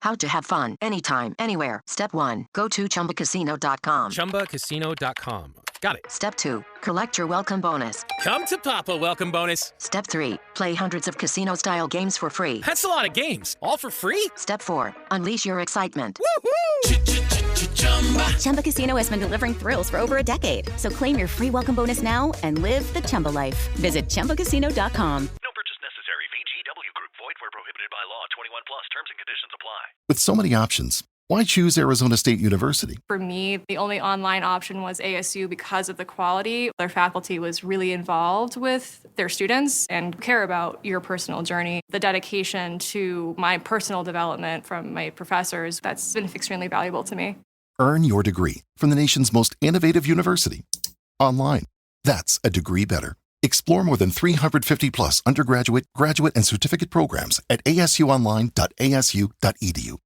How to have fun anytime, anywhere. Step 1. Go to ChumbaCasino.com. ChumbaCasino.com. Got it. Step 2. Collect your welcome bonus. Come to Papa welcome bonus. Step 3. Play hundreds of casino-style games for free. That's a lot of games. All for free? Step 4. Unleash your excitement. Woohoo! Chumba Casino has been delivering thrills for over a decade. So claim your free welcome bonus now and live the Chumba life. Visit ChumbaCasino.com. No purchase necessary. VGW Group. Void where prohibited by law. 21 plus. Terms and conditions apply. With so many options, why choose Arizona State University? For me, the only online option was ASU because of the quality. Their faculty was really involved with their students and care about your personal journey. The dedication to my personal development from my professors, that's been extremely valuable to me. Earn your degree from the nation's most innovative university. Online. That's a degree better. Explore more than 350 plus undergraduate, graduate, and certificate programs at asuonline.asu.edu.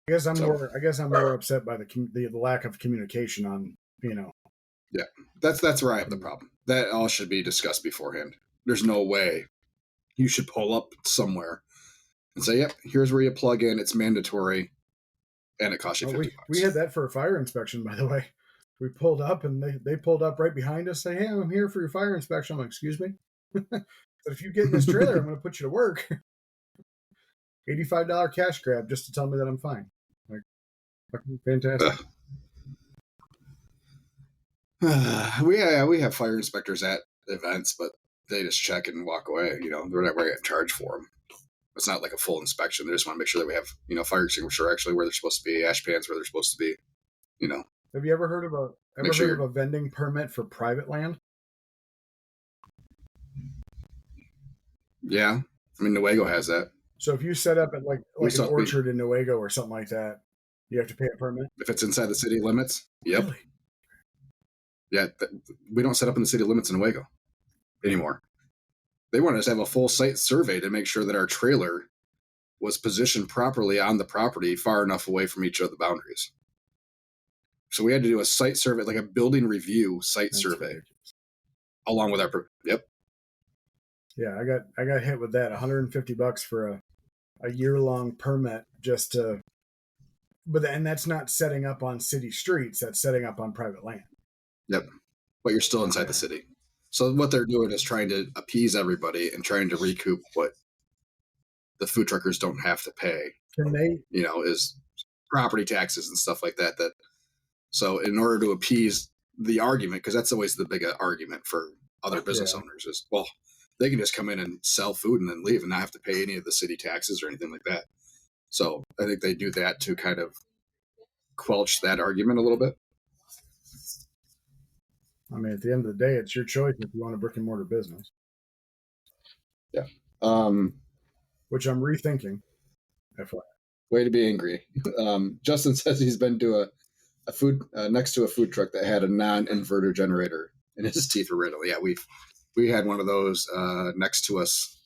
I guess I'm more upset by the lack of communication on, Yeah, that's where I have the problem. That all should be discussed beforehand. There's no way you should pull up somewhere and say, "Yep, here's where you plug in. It's mandatory, and it costs you $50." We had that for a fire inspection, by the way. We pulled up, and they pulled up right behind us, say, "Hey, I'm here for your fire inspection." I'm like, "Excuse me?" But if you get in this trailer, I'm going to put you to work. $85 cash grab just to tell me that I'm fine. Like, fucking fantastic. We have fire inspectors at events, but they just check and walk away. They're not really getting charged for them. It's not like a full inspection. They just want to make sure that we have, fire extinguisher actually where they're supposed to be, ash pans where they're supposed to be. Have you ever heard of a vending permit for private land? Yeah, Newego has that. So if you set up at like an orchard in Newego or something like that, you have to pay a permit? If it's inside the city limits? Yep. Really? Yeah, we don't set up in the city limits in Newego anymore. They want us to have a full site survey to make sure that our trailer was positioned properly on the property far enough away from each of the boundaries. So we had to do a site survey, like a building review site survey, along with our. Yep. Yeah, I got hit with that. $150 for a year-long permit just to. And that's not setting up on city streets. That's setting up on private land. Yep, but you're still inside the city. So what they're doing is trying to appease everybody and trying to recoup what the food truckers don't have to pay. Can they? Is property taxes and stuff like that. So in order to appease the argument, because that's always the big argument for other business owners is, well, they can just come in and sell food and then leave and not have to pay any of the city taxes or anything like that. So I think they do that to kind of quelch that argument a little bit. At the end of the day, it's your choice if you want a brick and mortar business. Yeah. Which I'm rethinking. FYI. Way to be angry. Justin says he's been to a food next to a food truck that had a non-inverter generator and his teeth were riddled. Yeah, we had one of those next to us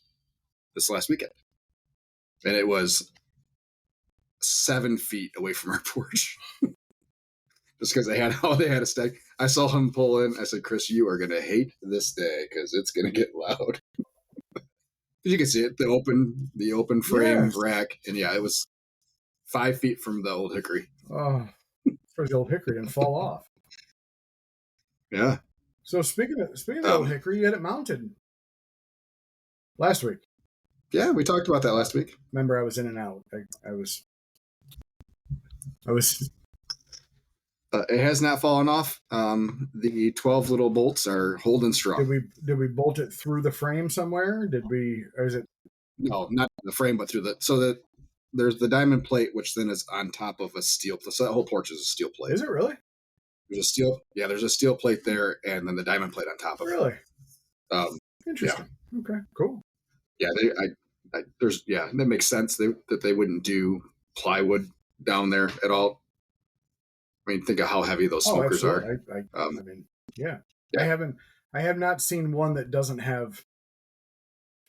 this last weekend. And it was 7 feet away from our porch. Just because they had a stack. I saw him pull in. I said, "Chris, you are going to hate this day because it's going to get loud." You can see it, the open frame rack, and yeah, it was 5 feet from the old hickory. Oh, for the old hickory and fall off. Yeah. So speaking of the old hickory, you had it mounted last week. Yeah, we talked about that last week. Remember, I was in and out. I was. It has not fallen off. The 12 little bolts are holding strong. Did we bolt it through the frame somewhere? Or is it? No, not the frame, but through there's the diamond plate, which then is on top of a steel. So that whole porch is a steel plate. Is it really? There's a steel plate there, and then the diamond plate on top of it. Really? Interesting. Yeah. Okay, cool. Yeah, that makes sense that they wouldn't do plywood down there at all. Think of how heavy those smokers are. Yeah. I have not seen one that doesn't have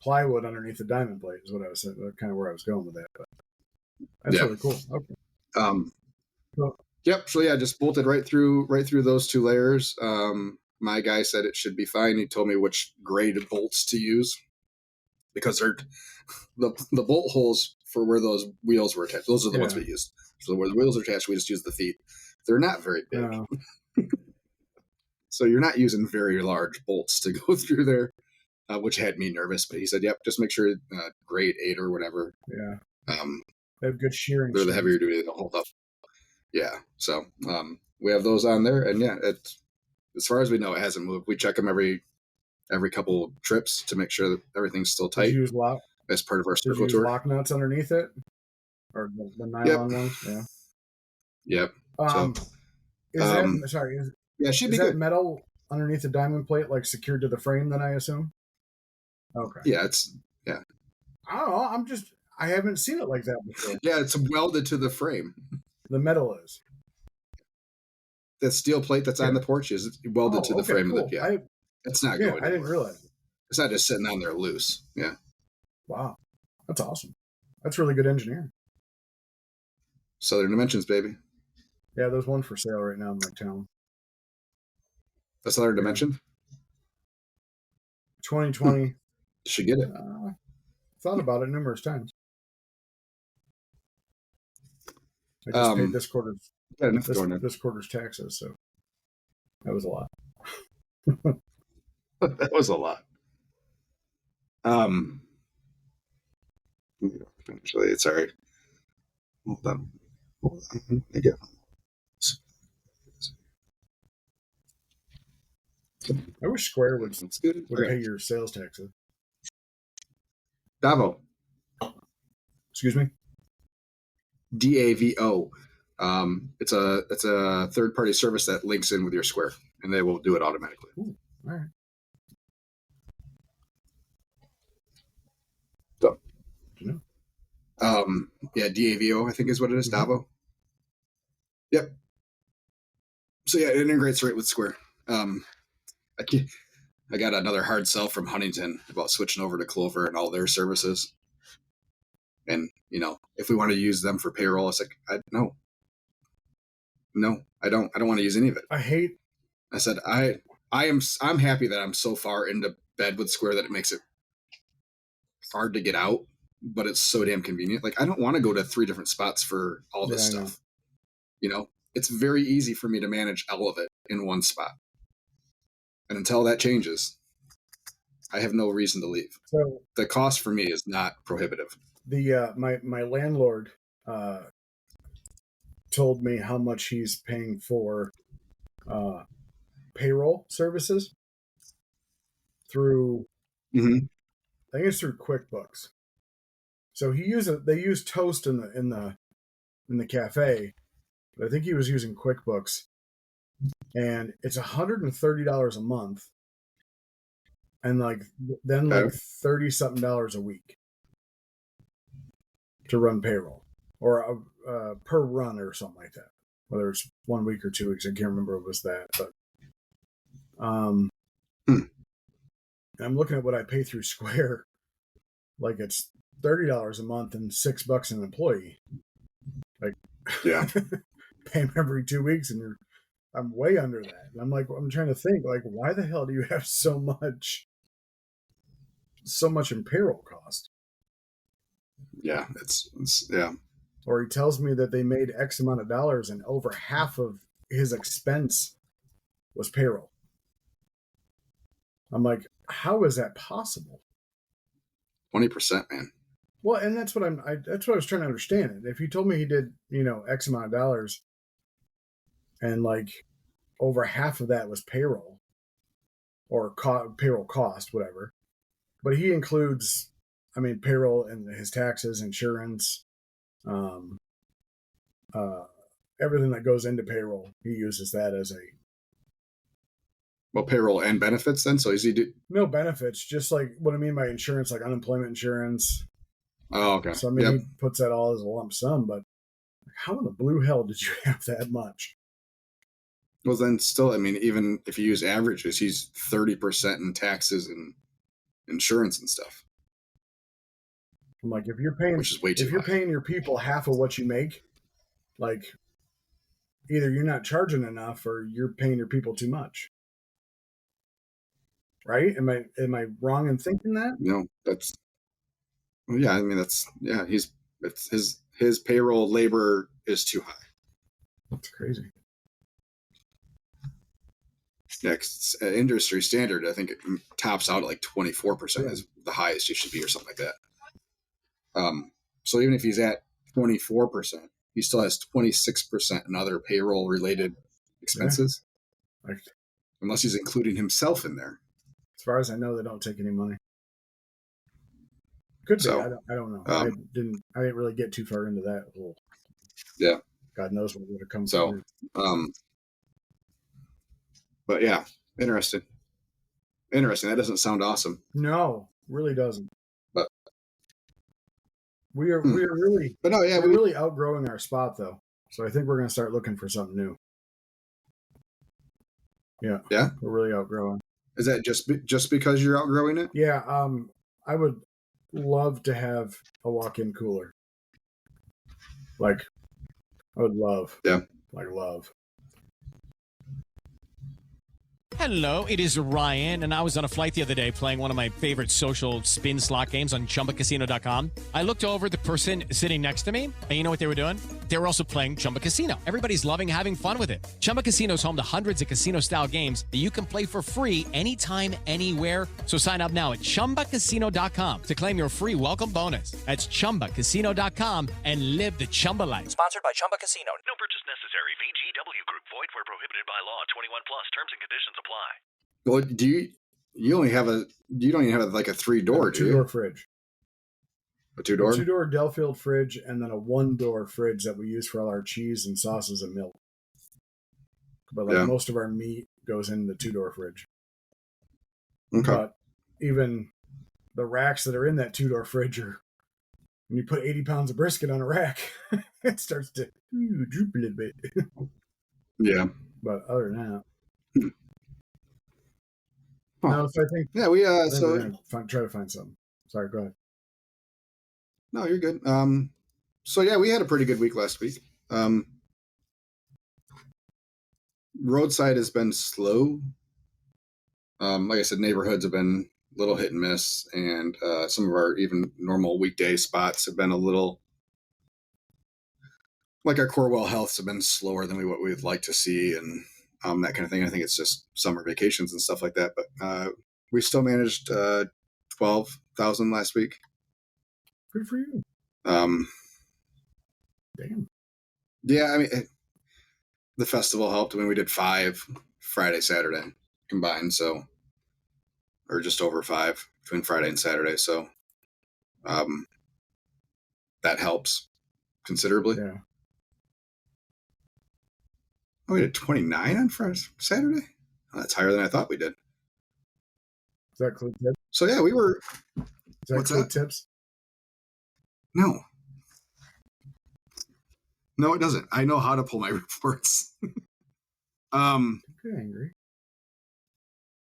plywood underneath the diamond plate is what I was saying, kind of where I was going with that. But that's really cool. Okay. Yep. So yeah, just bolted right through those two layers. My guy said it should be fine. He told me which grade of bolts to use because the bolt holes for where those wheels were attached. Those are the ones we used. So where the wheels are attached, we just use the feet. They're not very big. No. So you're not using very large bolts to go through there, which had me nervous. But he said, "Yep, just make sure grade 8 or whatever." Yeah. They have good shearing. They're the heavier duty to hold up. Yeah. So we have those on there, and yeah, as far as we know, it hasn't moved. We check them every couple trips to make sure that everything's still tight. Did you use as part of our Did you circle use tour. lock nuts underneath it, or the nylon ones? Yeah. Yep. Is that sorry? She'd be is that good. metal underneath the diamond plate, like secured to the frame? Then I assume. Okay. Yeah, I don't know. I haven't seen it like that before. Yeah, it's welded to the frame. The metal is. The steel plate that's on the porch is welded to the frame cool. of the it's not going anywhere. I didn't realize it. It's not just sitting on there loose. Yeah. Wow. That's awesome. That's really good engineering. Southern Dimensions, baby. Yeah, there's one for sale right now in my town. That's Southern Dimension? 2020. Should get it. Thought about it numerous times. I just paid this quarter's taxes, so that was a lot. That was a lot. Eventually, sorry. Hold on. Again. I wish Square would Okay. pay your sales taxes. Davo. Excuse me? DAVO. It's a third party service that links in with your Square, and they will do it automatically. Ooh, all right. So, you yeah, DAVO, I think is what it is. Davo. Yep. So yeah, it integrates right with Square. I got another hard sell from Huntington about switching over to Clover and all their services. And, if we want to use them for payroll, it's like, no, I don't want to use any of it. I said, I'm happy that I'm so far into bed with Square that it makes it hard to get out, but it's so damn convenient. Like, I don't want to go to 3 different spots for all this stuff. It's very easy for me to manage all of it in one spot. And until that changes, I have no reason to leave. So the cost for me is not prohibitive. The my landlord told me how much he's paying for payroll services through. Mm-hmm. I think it's through QuickBooks. So they use Toast in the cafe, but I think he was using QuickBooks, and it's $130 a month, and like 30 something dollars a week to run payroll, or per run or something like that. Whether it's 1 week or 2 weeks, I can't remember if it was that, but I'm looking at what I pay through Square, like it's $30 a month and $6 an employee. Like, yeah, pay them every 2 weeks, and I'm way under that. And I'm trying to think, like, why the hell do you have so much in payroll cost? Yeah, it's yeah. Or he tells me that they made X amount of dollars and over half of his expense was payroll. I'm like, how is that possible? 20%, man. Well, and that's what that's what I was trying to understand. If he told me he did, X amount of dollars, and like over half of that was payroll or payroll cost, whatever, but he includes, payroll and his taxes, insurance, everything that goes into payroll. He uses that as payroll and benefits then? So is he no benefits, just like what I mean by insurance, like unemployment insurance. Oh, okay. So he puts that all as a lump sum, but how in the blue hell did you have that much? Well, then still, even if you use averages, he's 30% in taxes and insurance and stuff. I'm like, if you're paying, which is way too if you're high. paying your people half of what you make, like either you're not charging enough or you're paying your people too much. Right? Am I wrong in thinking that? No, that's, yeah, that's, yeah, he's It's his payroll labor is too high. That's crazy. Next, industry standard, I think it tops out at like 24% is the highest you should be, or something like that. So even if he's at 24%, he still has 26% in other payroll related expenses, unless he's including himself in there. As far as I know, they don't take any money. Could be. I don't know. I didn't really get too far into that whole. Yeah. God knows what would have come. So, but yeah, interesting. That doesn't sound awesome. No, really doesn't. But we are really. But no, yeah, we're really outgrowing our spot though. So I think we're going to start looking for something new. Yeah. Yeah. We're really outgrowing. Is that just because you're outgrowing it? Yeah. I would love to have a walk-in cooler. Like, I would love. Yeah. Like love. Hello, it is Ryan, and I was on a flight the other day playing one of my favorite social spin slot games on ChumbaCasino.com. I looked over at the person sitting next to me, and you know what they were doing? They were also playing Chumba Casino. Everybody's loving having fun with it. Chumba Casino is home to hundreds of casino-style games that you can play for free anytime, anywhere. So sign up now at ChumbaCasino.com to claim your free welcome bonus. That's ChumbaCasino.com and live the Chumba life. Sponsored by Chumba Casino. No purchase necessary. VGW Group. Void where prohibited by law. 21 plus. Terms and conditions apply. Well, you don't even have like a 3-door, do you? 2-door fridge. A 2-door? A 2-door Delfield fridge, and then a 1-door fridge that we use for all our cheese and sauces and milk. But most of our meat goes in the 2-door fridge. Okay. But even the racks that are in that 2-door fridge are, when you put 80 pounds of brisket on a rack, it starts to droop a little bit. Yeah. But other than that. Huh. No, so I think we we're gonna try to find something. Sorry, go ahead. No, you're good. So yeah, we had a pretty good week last week. Roadside has been slow. Like I said, neighborhoods have been a little hit and miss, and some of our even normal weekday spots have been a little, like our Corewell Healths have been slower than what we'd like to see, and that kind of thing. I think it's just summer vacations and stuff like that. But we still managed 12,000 last week. Good for you. Damn. Yeah, I mean, the festival helped. I mean, we did 5 Friday, Saturday combined, so, or just over 5 between Friday and Saturday. So, that helps considerably. Yeah. Oh, we did 29 on Friday, Saturday? Oh, that's higher than I thought we did. Does that include tips? So, yeah, we were. Does that What's include that? tips? No. No, it doesn't. I know how to pull my reports. You're angry.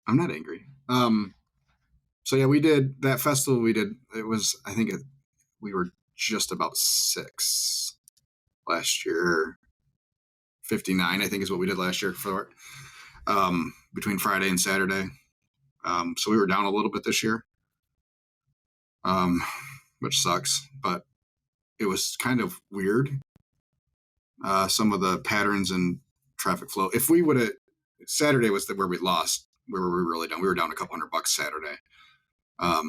I'm not angry. So, yeah, we did that festival. We did, it was, I think we were just about 6 last year. 59, I think, is what we did last year for between Friday and Saturday. So we were down a little bit this year, which sucks, but it was kind of weird. Some of the patterns and traffic flow. If we would have, Saturday was where we lost, where we were really down. We were down a couple $100 Saturday. But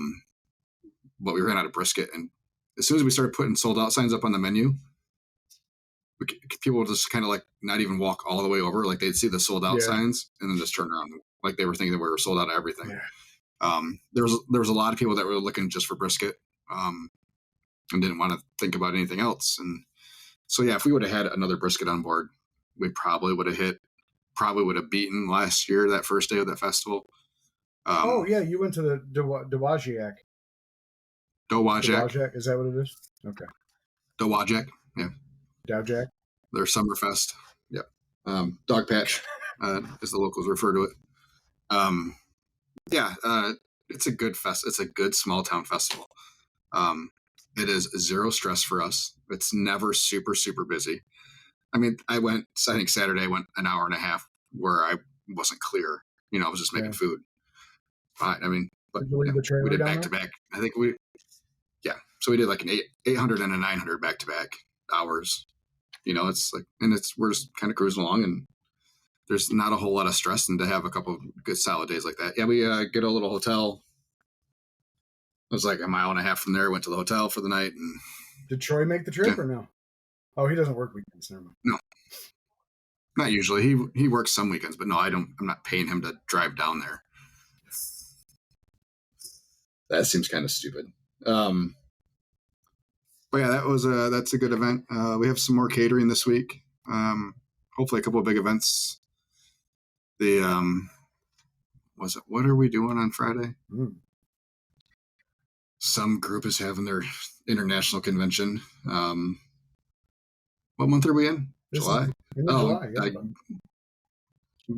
we ran out of brisket, and as soon as we started putting sold out signs up on the menu, people would just kind of like not even walk all the way over. Like they'd see the sold out signs and then just turn around. Like they were thinking that we were sold out of everything. Yeah. There was a lot of people that were looking just for brisket, and didn't want to think about anything else. And so, yeah, if we would have had another brisket on board, we probably would have beaten last year, that first day of that festival. Oh yeah. You went to the Dowagiac. Dowagiac. Is that what it is? Okay. Dowagiac. Yeah. Dowjack. Their Summerfest. Yep. Dog Patch, as the locals refer to it. It's a good fest. It's a good small town festival. It is zero stress for us. It's never super, super busy. I mean, I think Saturday I went an hour and a half where I wasn't clear. I was just making food. Fine. I mean, but we did back to back. I think so we did like an 800 and a 900 back to back hours. It's like, and we're just kind of cruising along, and there's not a whole lot of stress, and to have a couple of good solid days like that. Yeah, we get a little hotel. It was like a mile and a half from there. Went to the hotel for the night. And did Troy make the trip or no? Oh, he doesn't work weekends. Never mind. No, not usually. He works some weekends, but no, I'm not paying him to drive down there. That seems kind of stupid. But yeah, that's a good event. We have some more catering this week. Hopefully a couple of big events. What are we doing on Friday? Some group is having their international convention. What month are we in? July? July, yeah.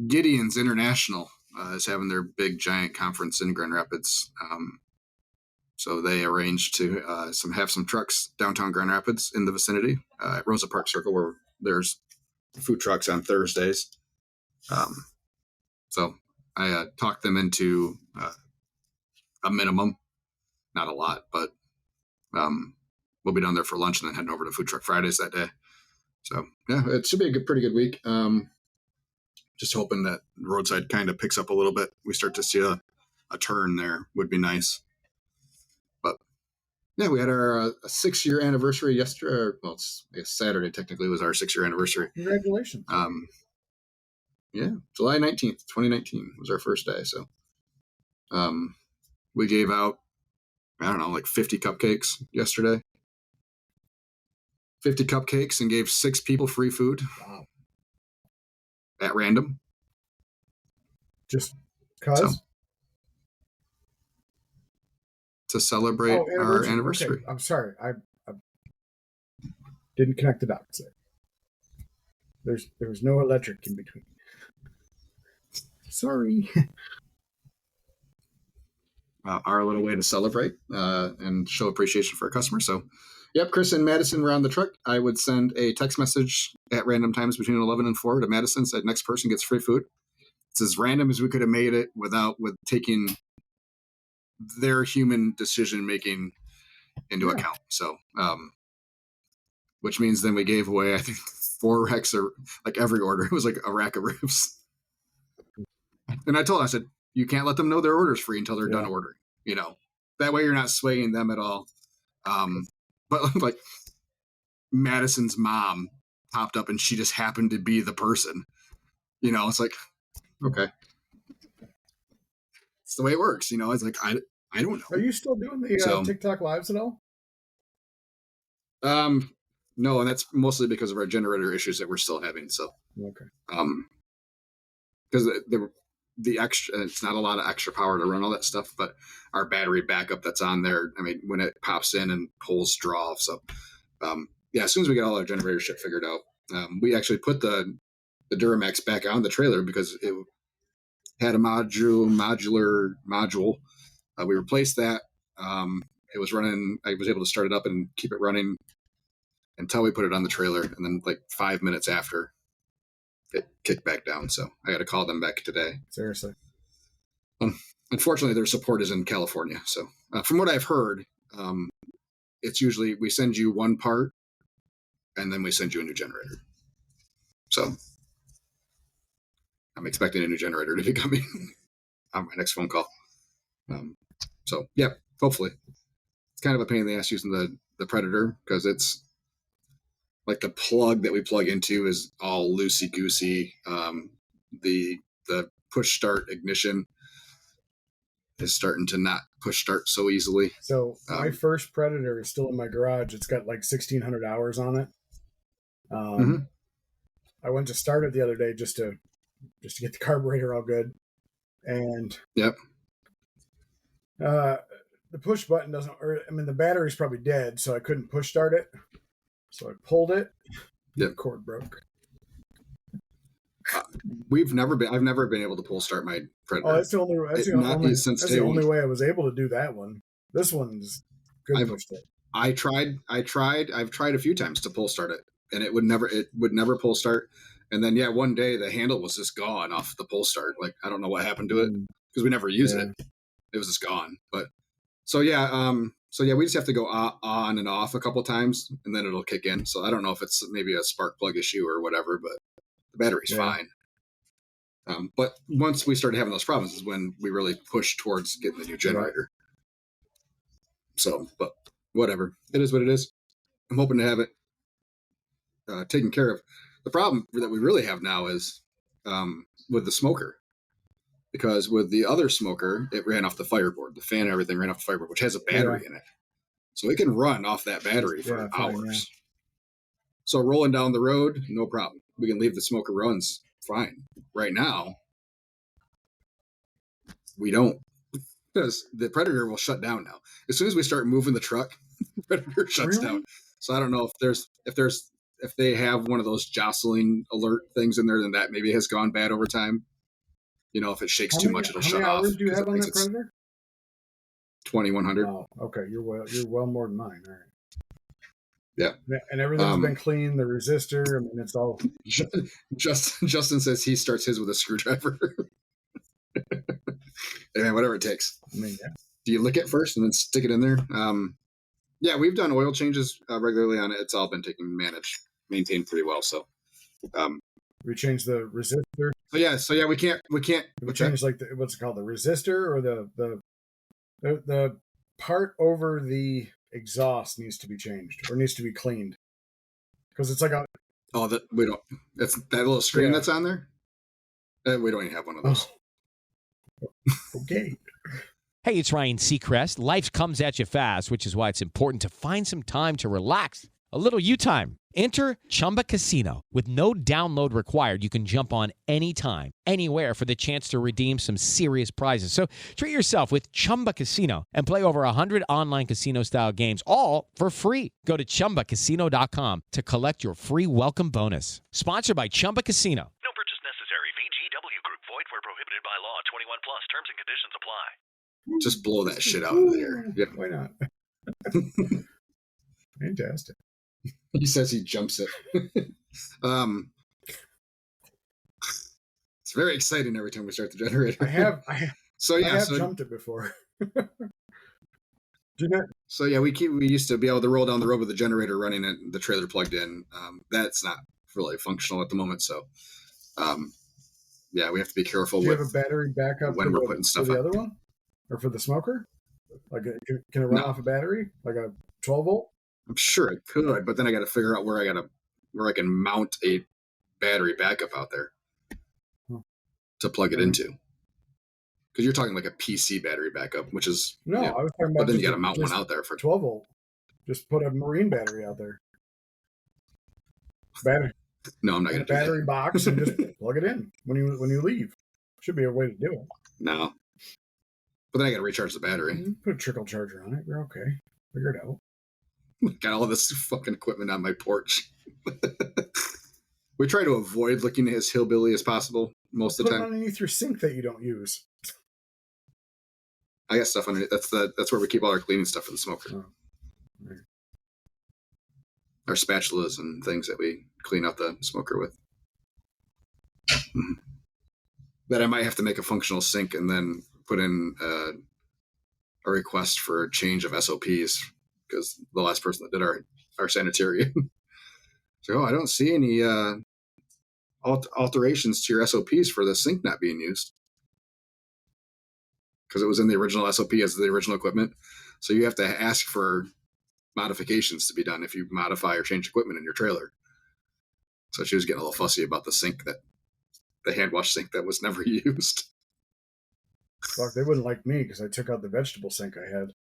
Gideon's International is having their big giant conference in Grand Rapids. So they arranged to have some trucks downtown Grand Rapids in the vicinity at Rosa Park Circle, where there's food trucks on Thursdays. So I talked them into a minimum, not a lot, but we'll be down there for lunch and then heading over to Food Truck Fridays that day. So yeah, it should be a pretty good week. Just hoping that roadside kind of picks up a little bit. We start to see a turn there would be nice. But yeah, we had our 6-year anniversary yesterday. Well, I guess Saturday technically was our 6-year anniversary. Congratulations. Yeah, July 19th, 2019 was our first day. So we gave out, I don't know, like 50 cupcakes yesterday. 50 cupcakes and gave 6 people free food. Wow. At random. Just cause? To celebrate our anniversary. Okay. I'm sorry. I didn't connect the dots there. There was no electric in between. Sorry. Our little way to celebrate and show appreciation for our customers. So, yep, Chris and Madison were on the truck. I would send a text message at random times between 11 and 4 to Madison, said next person gets free food. It's as random as we could have made it with taking their human decision making into account. So, which means then we gave away, I think, 4 racks of, like, every order. It was like a rack of ribs. And I told her, I said, you can't let them know their order's free until they're done ordering. That way you're not swaying them at all. But like Madison's mom popped up and she just happened to be the person. It's like, okay. It's the way it works. It's like, I don't know. Are you still doing the TikTok lives at all? No, and that's mostly because of our generator issues that we're still having. So, okay. Because the extra, it's not a lot of extra power to run all that stuff, but our battery backup that's on there, I mean, when it pops in and pulls draw off. So, yeah, as soon as we get all our generator shit figured out, we actually put the Duramax back on the trailer because it had a modular module. We replaced that. It was running. I was able to start it up and keep it running until we put it on the trailer. And then like 5 minutes after, it kicked back down. So I got to call them back today. Seriously. Unfortunately, their support is in California. So from what I've heard, it's usually we send you one part and then we send you a new generator. So I'm expecting a new generator to be coming on my next phone call. So yeah, hopefully. It's kind of a pain in the ass using the Predator because it's like the plug that we plug into is all loosey goosey. The push start ignition is starting to not push start so easily. So my first Predator is still in my garage. It's got like 1,600 hours on it. I went to start it the other day just to get the carburetor all good, and the push button doesn't. The battery's probably dead, so I couldn't push start it. So I pulled it. The cord broke. I've never been able to pull start my Predator. Oh, that's the only way I was able to do that one. This one's good push start. I've tried a few times to pull start it, and it would never pull start. And then one day the handle was just gone off the pull start. Like I don't know what happened to it because we never use it. It was just gone. But so So yeah, we just have to go on and off a couple times, and then it'll kick in. So I don't know if it's maybe a spark plug issue or whatever, but the battery's fine. But once we started having those problems is when we really pushed towards getting the new generator. So, but whatever. It is what it is. I'm hoping to have it taken care of. The problem that we really have now is with the smoker. Because with the other smoker, it ran off the fireboard. The fan and everything ran off the fireboard, which has a battery in it. So it can run off that battery for hours. So rolling down the road, no problem. We can leave the smoker runs fine. Right now, we don't. Because the Predator will shut down now. As soon as we start moving the truck, the Predator shuts down. So I don't know if they have one of those jostling alert things in there, then that maybe has gone bad over time. You know, if it shakes too much, it'll shut off. How many hours do you have on that Predator? 2,100. Oh, okay. You're well more than mine. All right. Yeah. And everything's been clean. The resistor, I mean, it's all. Justin says he starts his with a screwdriver. And whatever it takes. I mean, yeah. Do you lick it first and then stick it in there? Yeah, we've done oil changes regularly on it. It's all been maintained pretty well. So, we changed the resistor. So yeah, we can't. We changed what's it called, the resistor, or the part over the exhaust needs to be changed or needs to be cleaned because it's like a. Oh, we don't. It's that little screen that's on there. We don't even have one of those. Okay. Hey, it's Ryan Seacrest. Life comes at you fast, which is why it's important to find some time to relax. A little you time. Enter Chumba Casino. With no download required, you can jump on anytime, anywhere for the chance to redeem some serious prizes. So treat yourself with Chumba Casino and play over 100 online casino-style games, all for free. Go to ChumbaCasino.com to collect your free welcome bonus. Sponsored by Chumba Casino. No purchase necessary. VGW Group. Void where prohibited by law. 21 plus. Terms and conditions apply. Just blow that shit out of the air. Yep. Why not? Fantastic. He says he jumps it. It's very exciting every time we start the generator. I have so jumped it before. Do you know? So yeah, we used to be able to roll down the road with the generator running and the trailer plugged in. That's not really functional at the moment. So yeah, we have to be careful. Do you have a battery backup when we're putting stuff for the up. other one, or for the smoker? Like, can it run off a battery, like a 12-volt? I'm sure it could, but then I got to figure out where I can mount a battery backup out there to plug it into. Because you're talking like a PC battery backup, which is I was talking about. But then you got to mount one out there for 12-volt. Just put a marine battery out there. Battery. No, I'm not going to do that. Battery box and just plug it in when you leave. Should be a way to do it. No, but then I got to recharge the battery. Put a trickle charger on it. You're okay. Figure it out. Got all this fucking equipment on my porch. We try to avoid looking as hillbilly as possible most of the time. Put it underneath your sink that you don't use. I got stuff underneath. That's where we keep all our cleaning stuff for the smoker. Oh, right. Our spatulas and things that we clean out the smoker with. That I might have to make a functional sink and then put in a request for a change of SOPs. Because the last person that did our sanitarium. So I don't see any alterations to your SOPs for the sink not being used. Because it was in the original SOP as the original equipment. So you have to ask for modifications to be done if you modify or change equipment in your trailer. So she was getting a little fussy about the hand wash sink that was never used. Fuck, they wouldn't like me because I took out the vegetable sink I had.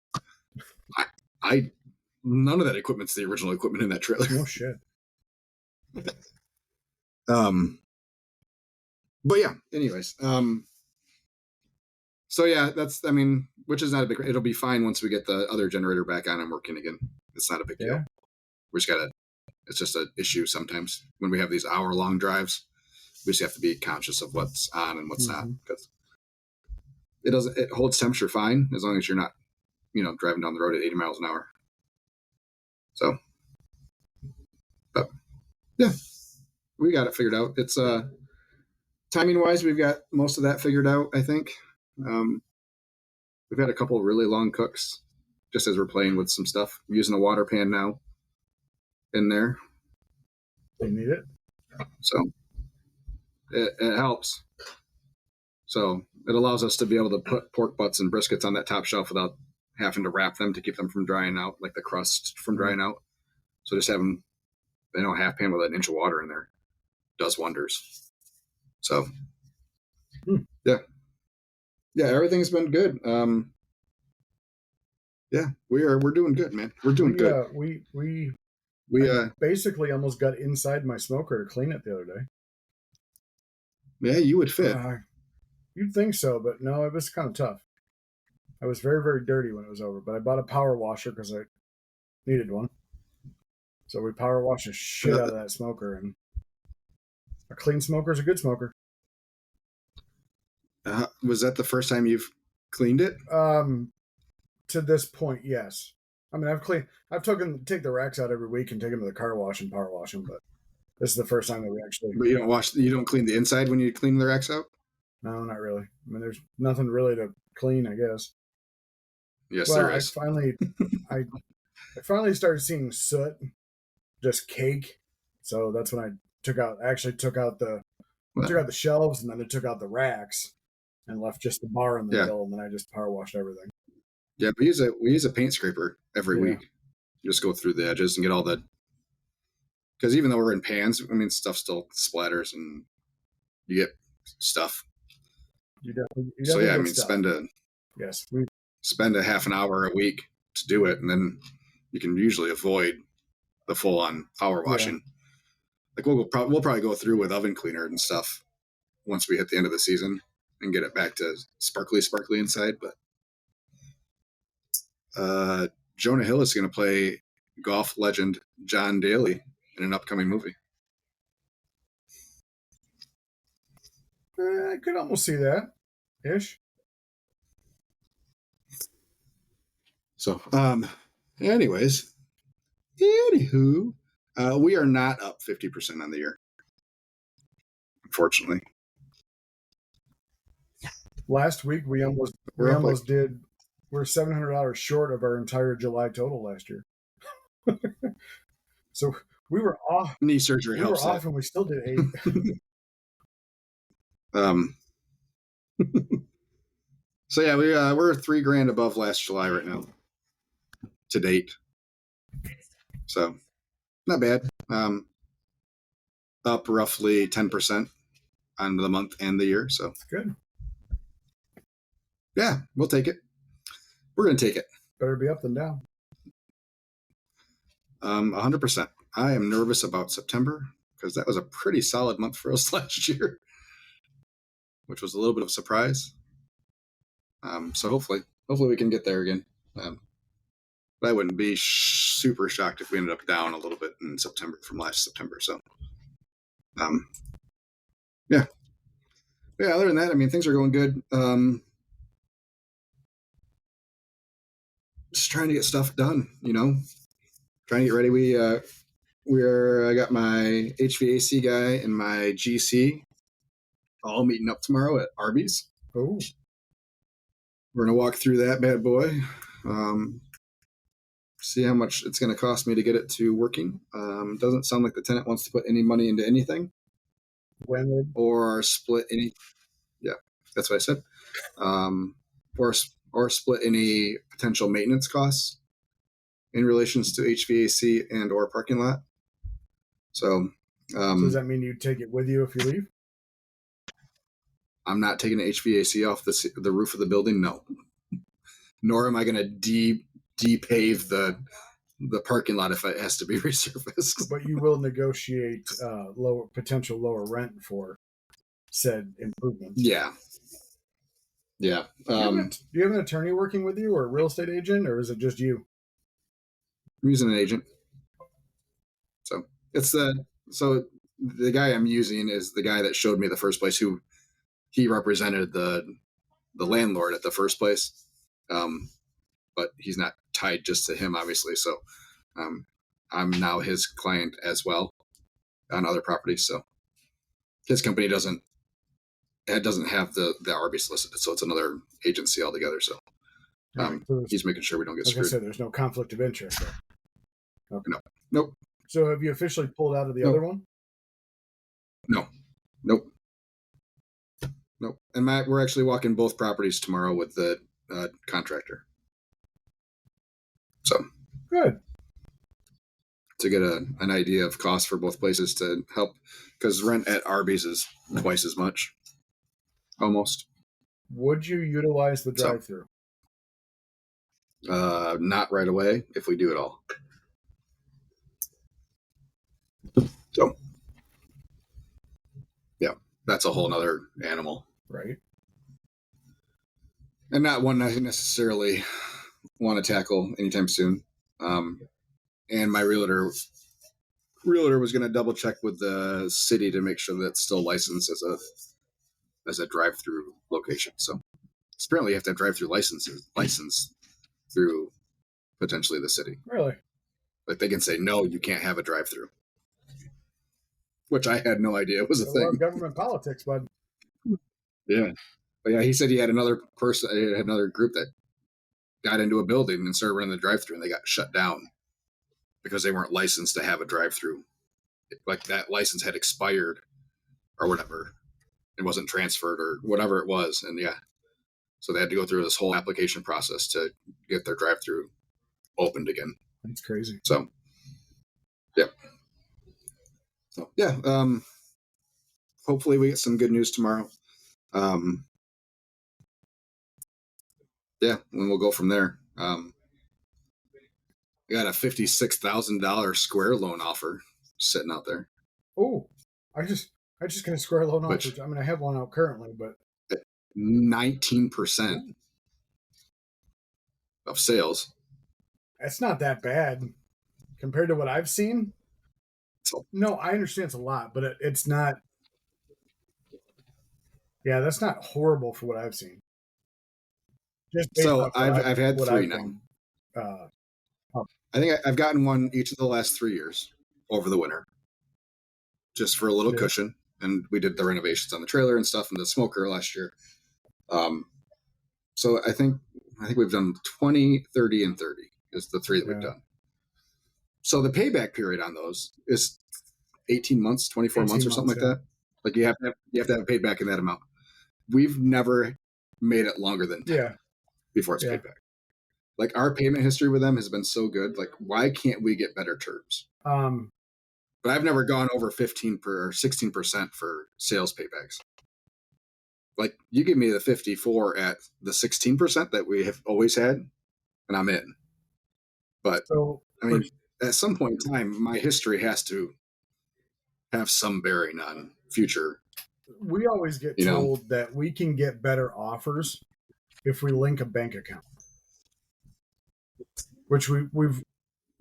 None of that equipment's the original equipment in that trailer. No shit. But yeah, anyways. So yeah, which is not a big, it'll be fine once we get the other generator back on and working again. It's not a big deal. It's just an issue sometimes when we have these hour-long drives. We just have to be conscious of what's on and what's not, because it holds temperature fine as long as you're not, driving down the road at 80 miles an hour. So, but yeah, we got it figured out. It's timing wise, we've got most of that figured out, I think. We've had a couple of really long cooks just as we're playing with some stuff. I'm using a water pan now in there. You need it? So it helps. So it allows us to be able to put pork butts and briskets on that top shelf without having to wrap them to keep them from drying out, like the crust from drying out. So just having, a half pan with an inch of water in there does wonders. So yeah, everything's been good. Yeah, we're doing good, man. We're doing good. We We basically almost got inside my smoker to clean it the other day. Yeah, you would fit. You'd think so, but no, it was kind of tough. I was very, very dirty when it was over, but I bought a power washer because I needed one. So we power washed the shit out of that smoker, and a clean smoker is a good smoker. Was that the first time you've cleaned it? To this point, yes. I mean, I've take the racks out every week and take them to the car wash and power wash them, but this is the first time that we actually. But you don't clean the inside when you clean the racks out? No, not really. I mean, there's nothing really to clean, I guess. Yes, there is. I finally started seeing soot, just cake. So that's when I took out the shelves, and then I took out the racks and left just the bar in the middle, and then I just power washed everything. Yeah, we use a paint scraper every week. Just go through the edges and get all the, because even though we're in pans, I mean, stuff still splatters and you get stuff. You definitely I mean, stuff. spend a half an hour a week to do it, and then you can usually avoid the full on power washing. Like we'll probably go through with oven cleaner and stuff once we hit the end of the season and get it back to sparkly inside. But Jonah Hill is going to play golf legend John Daly in an upcoming movie. I could almost see that ish. So, anywho, we are not up 50% on the year, unfortunately. Last week we're $700 short of our entire July total last year. So we were off. Knee surgery helps. We were off, and we still did 8. So yeah, we're $3,000 above last July right now, to date. So not bad. Up roughly 10% on the month and the year. So that's good. Yeah, we'll take it. We're going to take it. Better be up than down. 100%. I am nervous about September because that was a pretty solid month for us last year, which was a little bit of a surprise. So hopefully we can get there again. But I wouldn't be super shocked if we ended up down a little bit in September from last September. So, yeah. Other than that, I mean, things are going good. Just trying to get stuff done, trying to get ready. I got my HVAC guy and my GC all meeting up tomorrow at Arby's. Oh, we're going to walk through that bad boy. See how much it's going to cost me to get it to working. Doesn't sound like the tenant wants to put any money into anything or split any. Yeah, that's what I said. Or split any potential maintenance costs in relations to HVAC and or parking lot. So does that mean you take it with you if you leave? I'm not taking the HVAC off the roof of the building. No, nor am I going to depave the parking lot if it has to be resurfaced. But you will negotiate potential lower rent for said improvements. Yeah. Do you have an attorney working with you, or a real estate agent, or is it just you? I'm using an agent. So the guy I'm using is the guy that showed me the first place, who he represented the landlord at the first place. But he's not tied just to him, obviously. So I'm now his client as well on other properties. So his company doesn't have the Arby's listed, so it's another agency altogether. So Right. So He's making sure we don't get I was gonna screwed. say there's no conflict of interest there. Okay. No. Nope. So have you officially pulled out of the Nope. other one? No. Nope. Nope. And we're actually walking both properties tomorrow with the contractor. So Good. to get an idea of cost for both places to help, because rent at Arby's is twice as much, almost. Would you utilize the drive-through? Not right away if we do it all. So, yeah, that's a whole nother animal. Right. And not one I necessarily want to tackle anytime soon. And my realtor was going to double check with the city to make sure that it's still licensed as a drive-through location. So apparently you have to have drive-through license through potentially the city. Really? Like they can say, no, you can't have a drive-through, which I had no idea was a thing. Government politics, bud. Yeah. But yeah, he said he had another group that got into a building and started running the drive-through and they got shut down because they weren't licensed to have a drive-through. Like that license had expired or whatever. It wasn't transferred or whatever it was. And yeah, so they had to go through this whole application process to get their drive-through opened again. That's crazy. So, yeah. So, yeah. Hopefully we get some good news tomorrow. Yeah, and we'll go from there. I got a $56,000 square loan offer sitting out there. Oh, I just got a square loan Which- offer. I mean, I have one out currently, but 19% of sales. it's not that bad compared to what I've seen. So, No, I understand it's a lot, but it's not. Yeah, that's not horrible for what I've seen. Just based so off what I've had what 3 I've now. done. I think I've gotten one each of the last 3 years over the winter, just for a little Yeah. cushion. And we did the renovations on the trailer and stuff and the smoker last year. So I think we've done 20, 30, and 30 is the 3 that we've Yeah. done. So the payback period on those is 18 months, 24 months or 18 something like months, that. Like you have to have it paid back in that amount. We've never made it longer than 10 Yeah. before it's Yeah. paid back. Like our payment history with them has been so good. Like why can't we get better terms? But I've never gone over 16% for sales paybacks. Like you give me the 54 at the 16% that we have always had, and I'm in. But So I mean, at some point in time, my history has to have some bearing on future. we always get told that we can get better offers if we link a bank account, which we've.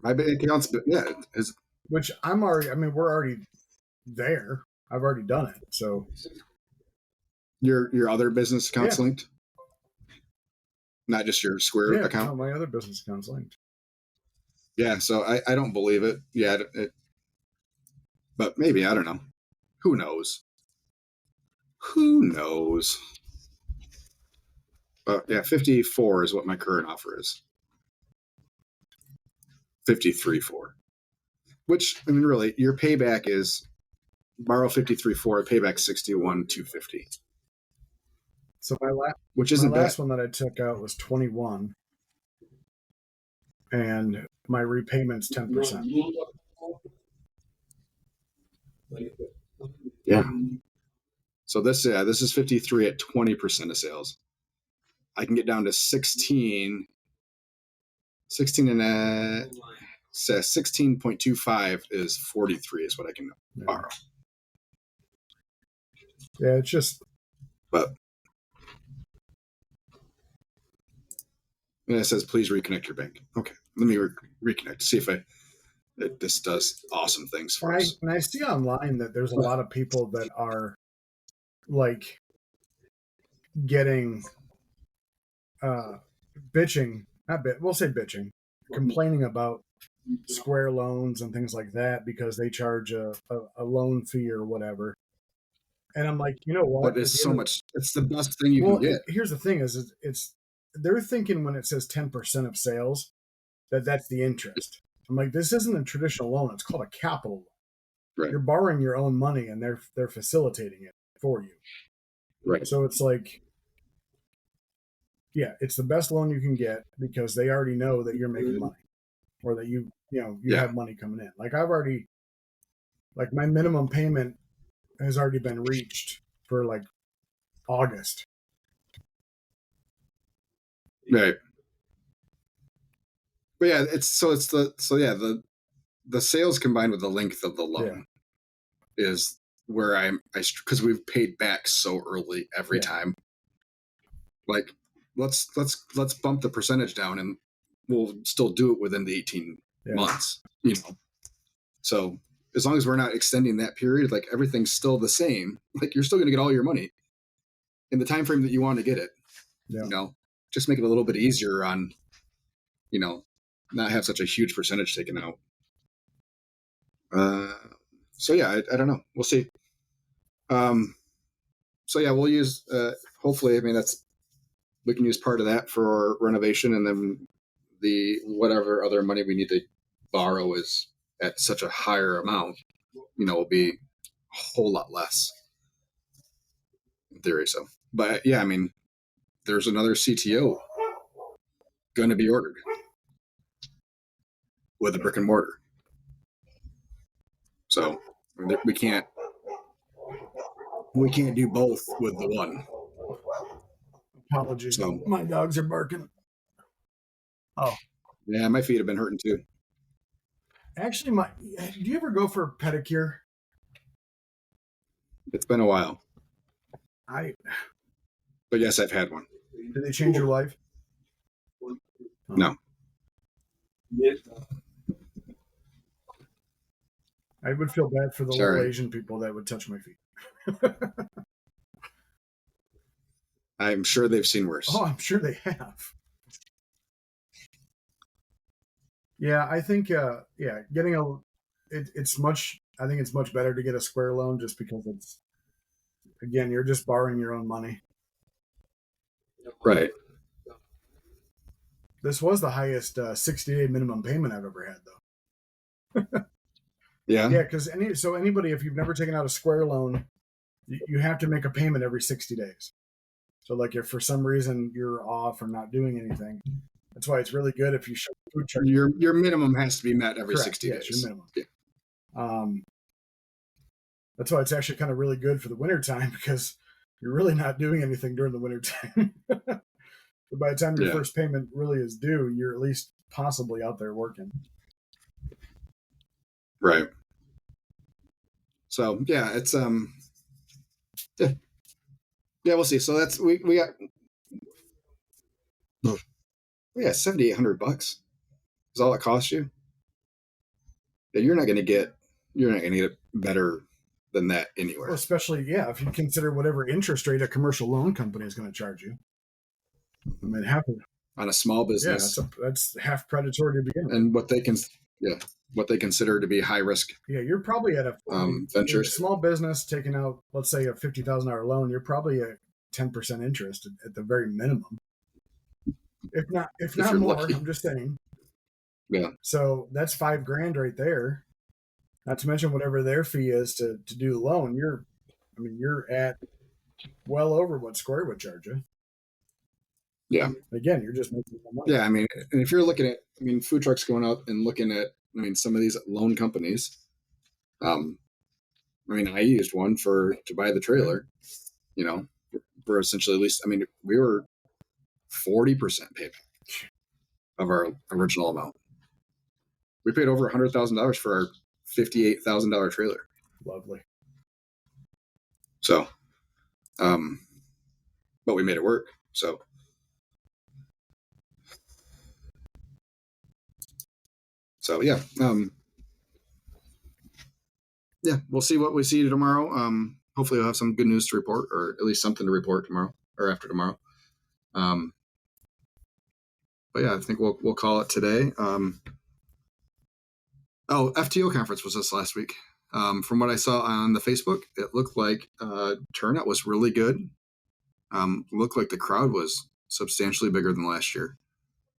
My bank accounts, but yeah, is Which I'm already. I mean, we're already there. I've already done it. So your other business accounts Yeah. linked, not just your Square yeah, account. no, my other business account's linked. Yeah, so I don't believe it. Yeah, but maybe I don't know. Who knows? Who knows? But yeah, 54 is what my current offer is. 53.4. Which I mean, really, your payback is borrow 53.4, payback 61,250. So Which my isn't last bad. one that I took out was 21, and my repayment's 10%. Yeah. So this is 53 at 20% of sales. I can get down to 16 and 16.25 is 43 is what I can borrow. Yeah, it's just. But and it says please reconnect your bank. Okay, let me reconnect. See if this does awesome things for us. And I see online that there's a lot of people that are like getting bitching, we'll say bitching, complaining about Square loans and things like that because they charge a loan fee or whatever. And I'm like, you know what? But it's so much. It's the best thing you Well, can get. here's the thing: is it's they're thinking when it says 10% of sales that's the interest. I'm like, this isn't a traditional loan. It's called a capital loan. Right. You're borrowing your own money and they're facilitating it for you. Right. So it's like, yeah, it's the best loan you can get because they already know that you're making money or that you have money coming in. Like my minimum payment has already been reached for like August. Right. But yeah, the sales combined with the length of the loan is where because we've paid back so early every time. Like let's bump the percentage down and we'll still do it within the 18 months, So as long as we're not extending that period, like everything's still the same, like you're still going to get all your money in the time frame that you want to get it. Just make it a little bit easier on, not have such a huge percentage taken out. So yeah, I don't know. We'll see. So yeah, we'll use, hopefully, we can use part of that for renovation, and then the whatever other money we need to borrow is at such a higher amount, will be a whole lot less in theory. So, but yeah, there's another CTO going to be ordered with a brick and mortar. So we can't do both with the one. Apologies. So, my dogs are barking. Oh. Yeah, my feet have been hurting too. Actually, do you ever go for a pedicure? It's been a while. But yes, I've had one. Did they change your life? No. I would feel bad for the little Asian people that would touch my feet. I'm sure they've seen worse. Oh, I'm sure they have. Yeah, I think getting it's much better to get a square loan just because you're just borrowing your own money. Right. This was the highest 60-day minimum payment I've ever had, though. Yeah. Yeah, because anybody, if you've never taken out a square loan, you have to make a payment every 60 days. So like if for some reason you're off or not doing anything, that's why it's really good if you show food chart. Your minimum has to be met every 60 days. Your minimum. Yeah. That's why it's actually kind of really good for the wintertime because you're really not doing anything during the wintertime. But by the time your first payment really is due, you're at least possibly out there working. Right. So yeah, it's we'll see. So that's we got $7,800 is all it costs you. Yeah, you're not going to get it better than that anywhere. Well, especially if you consider whatever interest rate a commercial loan company is going to charge you. Half of on a small business. Yeah, that's half predatory to begin with. And what they consider to be high risk. Yeah, you're probably at a ventures. Small business taking out, let's say, a $50,000 loan. You're probably at 10% interest at the very minimum, if not more. Lucky. I'm just saying. Yeah. So that's $5,000 right there. Not to mention whatever their fee is to do the loan. You're at well over what Square would charge you. Yeah. Again, you're just making more money. Yeah, and if you're looking at, food trucks going up and looking at, some of these loan companies. I used one to buy the trailer. For essentially at least. We were 40% payback of our original amount. We paid over $100,000 for our $58,000 trailer. Lovely. So, but we made it work. So. So yeah, we'll see what we see tomorrow. Hopefully we'll have some good news to report, or at least something to report tomorrow or after tomorrow. But yeah, I think we'll call it today. FTO conference was this last week. From what I saw on the Facebook, it looked like turnout was really good. Looked like the crowd was substantially bigger than last year.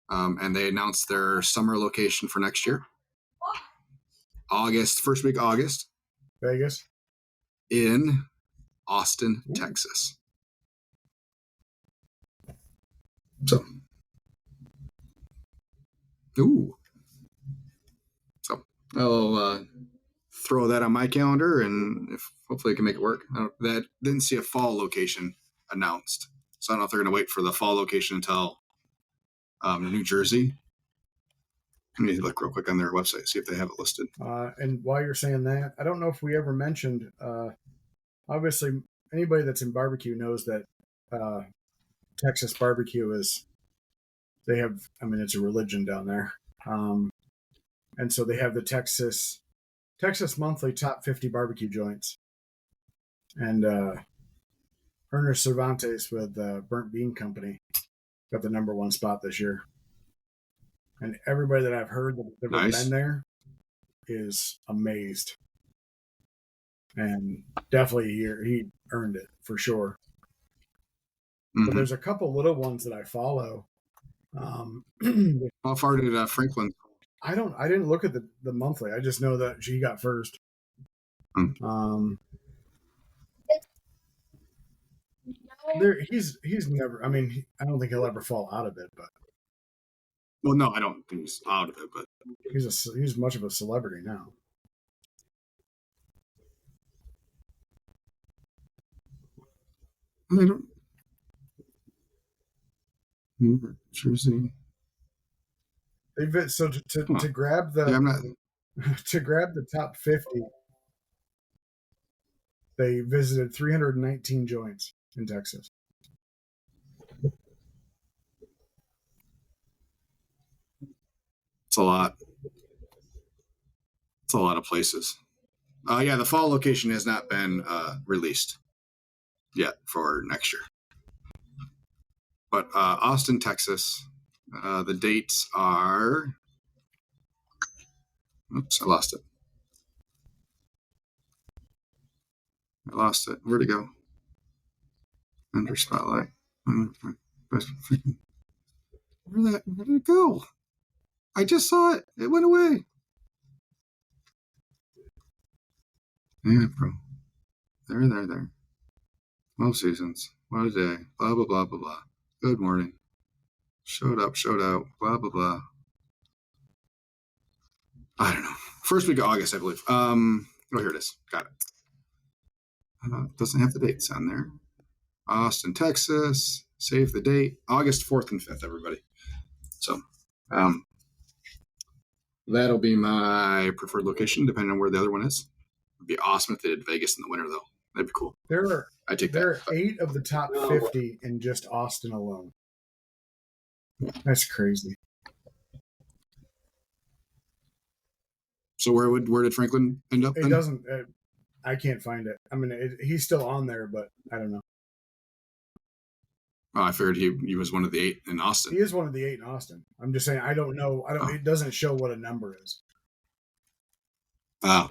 And they announced their summer location for next year. First week August. Vegas? In Austin, Texas. So, So I'll throw that on my calendar, and hopefully I can make it work. That didn't see a fall location announced, so I don't know if they're going to wait for the fall location until New Jersey. Let me look real quick on their website, see if they have it listed. And while you're saying that, I don't know if we ever mentioned. Obviously, anybody that's in barbecue knows that Texas barbecue is. They have. I mean, it's a religion down there, and so they have the Texas Monthly Top 50 Barbecue Joints, and Ernest Cervantes with Burnt Bean Company got the #1 spot this year. And everybody that I've heard that's ever been there is amazed. And definitely he earned it for sure. But there's a couple little ones that I follow. How far did Franklin? I didn't look at the monthly. I just know that she got first. He's never. I mean, I don't think he'll ever fall out of it. But well, no, I don't think he's out of it. But he's much of a celebrity now. I don't. Jersey. So to grab the to grab the top 50, they visited 319 joints in Texas. It's a lot. It's a lot of places. Yeah, the fall location has not been released yet for next year. But Austin, Texas, the dates are. Oops, I lost it. Where'd it go? Under spotlight. Where did it go? I just saw it. It went away. Yeah, bro. There. Most seasons. What a day. Blah, blah, blah, blah, blah. Good morning. Showed out. Blah, blah, blah. I don't know. First week of August, I believe. Here it is. Got it. Doesn't have the dates on there. Austin, Texas. Save the date. August 4th and 5th, everybody. So, that'll be my preferred location, depending on where the other one is. It'd be awesome if they did Vegas in the winter, though. That'd be cool. There are 8 of the top 50 in just Austin alone. That's crazy. So where did Franklin end up? It doesn't. I can't find it. I mean, he's still on there, but I don't know. Oh, I figured he was one of the 8 in Austin. He is one of the 8 in Austin. I'm just saying I don't know. It doesn't show what a number is. Oh.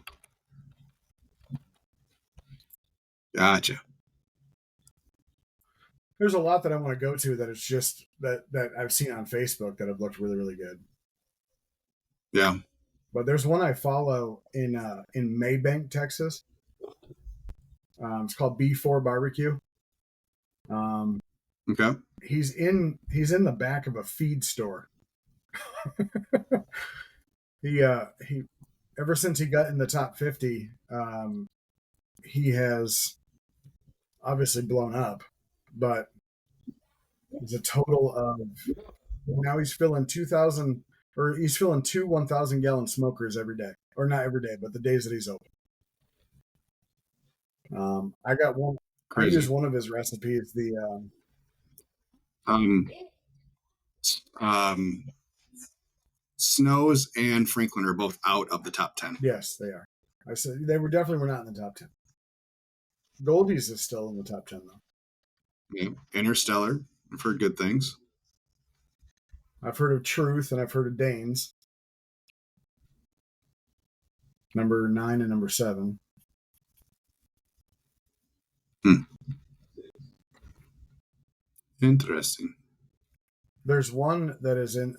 Gotcha. There's a lot that I want to go to that it's just that I've seen on Facebook that have looked really, really good. Yeah. But there's one I follow in Maybank, Texas. It's called B4 Barbecue. Okay. He's in the back of a feed store. He ever since he got in the top 50, he has obviously blown up, but it's a total of now he's filling 2 1,000-gallon smokers every day, or not every day, but the days that he's open. I got one. Crazy. I use one of his recipes. Snows and Franklin are both out of the top 10. Yes, they are. I said they were not in the top 10. Goldie's is still in the top 10 though. Yeah. Interstellar. I've heard good things. I've heard of Truth and I've heard of Danes. Number 9 and number 7. Interesting. There's one that is in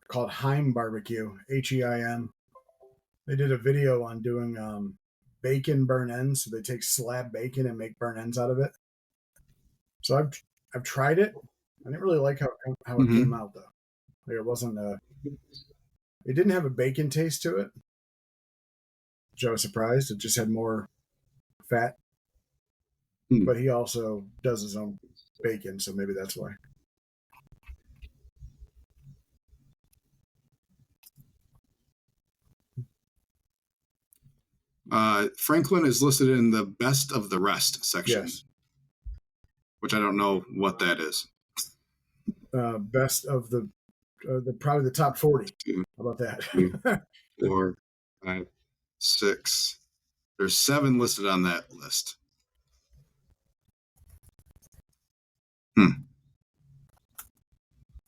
called Heim Barbecue, Heim. They did a video on doing bacon burn ends. So they take slab bacon and make burn ends out of it. So I've tried it. I didn't really like how it came out though. Like it wasn't it didn't have a bacon taste to it, which I was surprised. It just had more fat. But he also does his own bacon, so maybe that's why. Franklin is listed in the best of the rest section, Yes. Which I don't know what that is. Best of the probably the top 40. How about that? 2, 4, 5, 6. There's 7 listed on that list.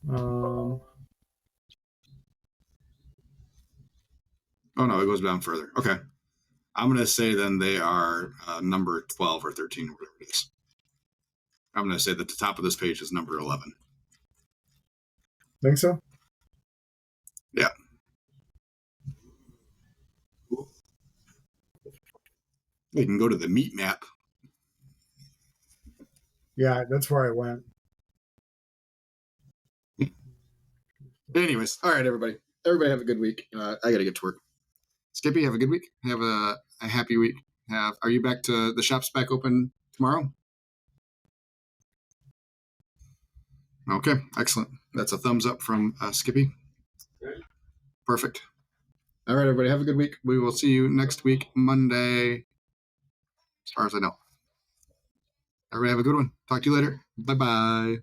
Oh no, it goes down further. Okay. I'm going to say then they are number 12 or 13, or whatever it is. I'm going to say that the top of this page is number 11. Think so? Yeah. You can go to the meat map. Yeah, that's where I went. Anyways, all right, everybody. Everybody have a good week. I got to get to work. Skippy, have a good week. Have a happy week. Are you back to the shops back open tomorrow? Okay, excellent. That's a thumbs up from Skippy. Perfect. All right, everybody, have a good week. We will see you next week, Monday, as far as I know. Everybody have a good one. Talk to you later. Bye-bye.